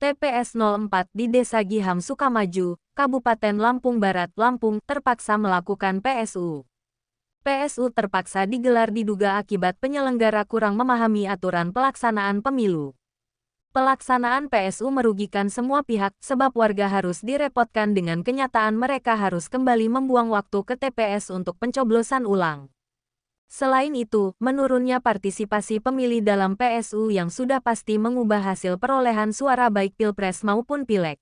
TPS 04 di Desa Giham Sukamaju, Kabupaten Lampung Barat, Lampung, terpaksa melakukan PSU. PSU terpaksa digelar diduga akibat penyelenggara kurang memahami aturan pelaksanaan pemilu. Pelaksanaan PSU merugikan semua pihak sebab warga harus direpotkan dengan kenyataan mereka harus kembali membuang waktu ke TPS untuk pencoblosan ulang. Selain itu, menurunnya partisipasi pemilih dalam PSU yang sudah pasti mengubah hasil perolehan suara baik Pilpres maupun Pileg.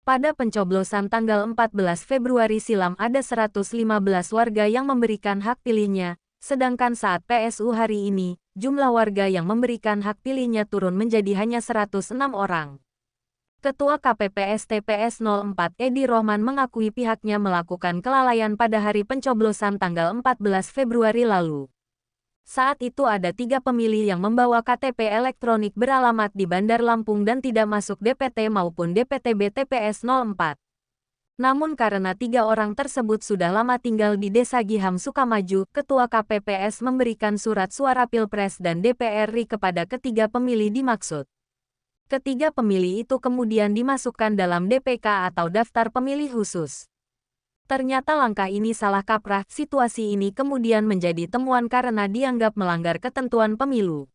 Pada pencoblosan tanggal 14 Februari silam ada 115 warga yang memberikan hak pilihnya, sedangkan saat PSU hari ini, jumlah warga yang memberikan hak pilihnya turun menjadi hanya 106 orang. Ketua KPPS TPS 04 Edi Rohman mengakui pihaknya melakukan kelalaian pada hari pencoblosan tanggal 14 Februari lalu. Saat itu ada 3 pemilih yang membawa KTP elektronik beralamat di Bandar Lampung dan tidak masuk DPT maupun DPTB TPS 04. Namun karena 3 orang tersebut sudah lama tinggal di Desa Giham Sukamaju, Ketua KPPS memberikan surat suara Pilpres dan DPR RI kepada ketiga pemilih dimaksud. Ketiga pemilih itu kemudian dimasukkan dalam DPK atau daftar pemilih khusus. Ternyata langkah ini salah kaprah, situasi ini kemudian menjadi temuan karena dianggap melanggar ketentuan pemilu.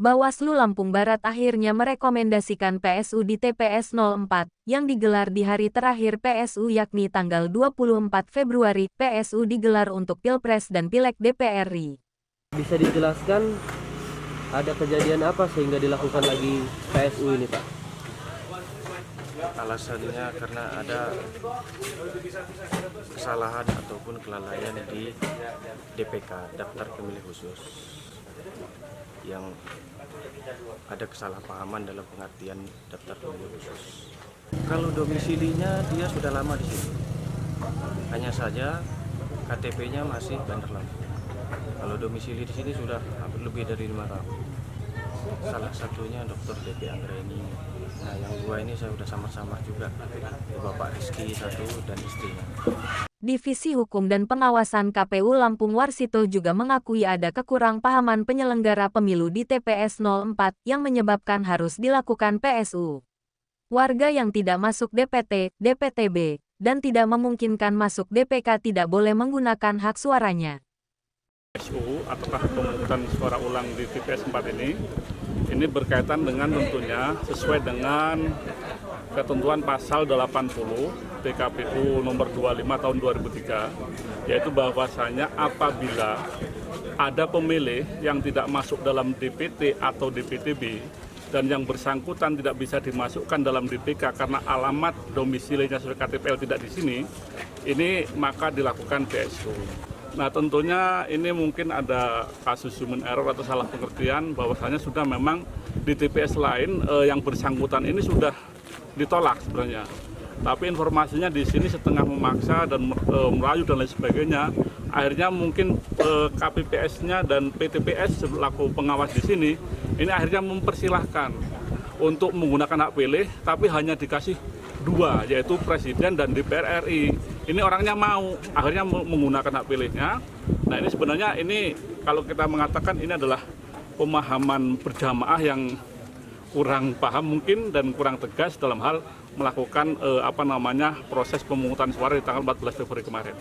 Bawaslu Lampung Barat akhirnya merekomendasikan PSU di TPS 04, yang digelar di hari terakhir PSU yakni tanggal 24 Februari, PSU digelar untuk Pilpres dan Pileg DPR RI. Bisa dijelaskan ada kejadian apa sehingga dilakukan lagi PSU ini, Pak? Alasannya karena ada kesalahan ataupun kelalaian di DPK, daftar pemilih khusus, yang ada kesalahpahaman dalam pengertian daftar pemilih khusus. Kalau domisilinya dia sudah lama di sini, hanya saja KTP-nya masih Bandar Lampung. Kalau domisili di sini sudah lebih dari 5 tahun. Salah satunya Dr. DP Anggreni. Nah, yang dua ini saya sudah sama-sama juga. Bapak Rizky satu dan istrinya. Divisi Hukum dan Pengawasan KPU Lampung Warsito juga mengakui ada kekurangpahaman penyelenggara pemilu di TPS 04 yang menyebabkan harus dilakukan PSU. Warga yang tidak masuk DPT, DPTB, dan tidak memungkinkan masuk DPK tidak boleh menggunakan hak suaranya. PSU ataukah pemungutan suara ulang di TPS 4 ini berkaitan dengan tentunya sesuai dengan ketentuan pasal 80 PKPU nomor 25 tahun 2003, yaitu bahwasanya apabila ada pemilih yang tidak masuk dalam DPT atau DPTB dan yang bersangkutan tidak bisa dimasukkan dalam DPK karena alamat domisilinya sesuai KTPL tidak di sini, ini maka dilakukan PSU. Nah, tentunya ini mungkin ada kasus human error atau salah pengertian bahwasanya sudah memang di TPS lain yang bersangkutan ini sudah ditolak sebenarnya. Tapi informasinya di sini setengah memaksa dan merayu dan lain sebagainya. Akhirnya mungkin KPPS-nya dan PTPS selaku pengawas di sini ini akhirnya mempersilahkan untuk menggunakan hak pilih, tapi hanya dikasih 2, yaitu Presiden dan DPR RI. Ini orangnya mau, akhirnya menggunakan hak pilihnya. Nah, ini sebenarnya ini kalau kita mengatakan ini adalah pemahaman berjamaah yang kurang paham mungkin dan kurang tegas dalam hal melakukan proses pemungutan suara di tanggal 14 Februari kemarin.